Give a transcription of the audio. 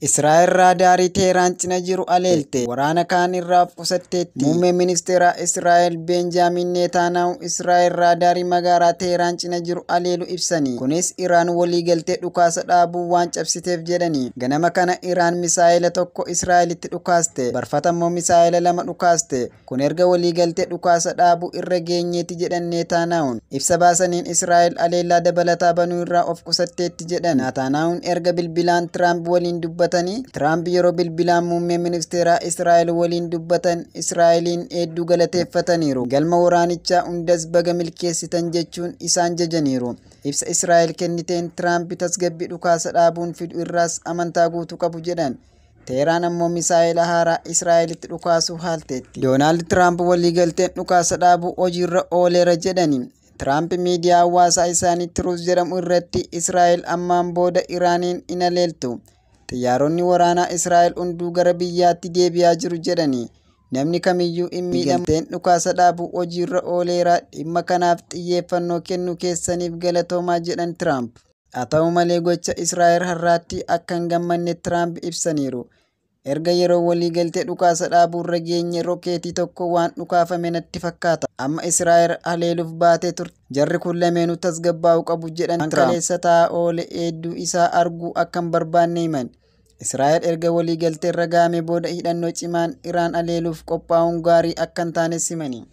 Israa'el raadaarii Teheraan cina jiru aleelte. Waraana kaan irraa of qusatteetti. Muummeen ministeera Israa'el Benjaamin Netanyahu Israa'el raadaarii magaalaa Teheraan cina jiru aleelu ibsani. Kunis Iraan waliigaltee dhukaasa dhaabuu waan cabsiteef jedhani. Ganama kana Iraan misaa'ila tokko Israa'elitti dhukaaste. Barfatammoo misaa'ila lama dhukaaste. Kun erga waliigaltee dhukaasa dhaabuu irra geenyeeti jedhan Netanyahun. Ibsa baasaniin Israa'el aleellaa dabalataa banuu irraa of qusatteetti jedhan. Netanyahun erga bilbilaan Tiraamp waliin dubbatan. Tiraamp yeroo bilbilaan muummee ministeera Israa'el waliin dubbatan Israa'eliin hedduu galateeffataniiru. Galma waraanichaa hundas baga milkeessitan jechuun isaan jajaniiru. Ibsa Israa'el kenniteen Tiraamp tasgabbii dhukaasa dhaabuun fidu irraas amantaa guutuu qabu jedhan. Teheraan ammoo misaa'ila haaraa Israa'elitti dhukaasuu haalteetti. Doonaald Tiraamp waliigalteen dhukaasa dhaabuu hojiirra ooleera jedhani. Tiraamp miidiyaa hawaasaa isaanii Truth jedhamu irratti Israa'el ammaan booda Iraaniin hin aleeltu. Xiyyaaronni waraanaa Israa'el hunduu gara biyyaatti deebi'aa jiru jedhani. Namni kamiyyuu hin miidhamteen dhukaasa dhaabuu hojiirra ooleera. Dhimma kanaaf xiyyeeffannoo kennuu keessaniif galatoomaa jedhan Tiraamp. Haa ta'u malee gocha Israa'el har'aatti akka hin gammanne Tiraamp ibsaniiru. Erga yeroo waliigaltee dhukaasa dhaabuurra geenye rookeetii tokko waan dhukaafame natti fakkaata. Amma Israa'el haleeluuf baatee turte. Jarri kun lameenuu tasgabbaa'uu qabu jedhan Tiraamp. Kaleessa taa'aa oole hedduu isaa arguu akka hin barbaanne himan. Israa'el erga waliigaltee irra gahamee booda hidhannoo cimaan Iraan haleeluuf qophaa'uun gaarii akka hin taane himani.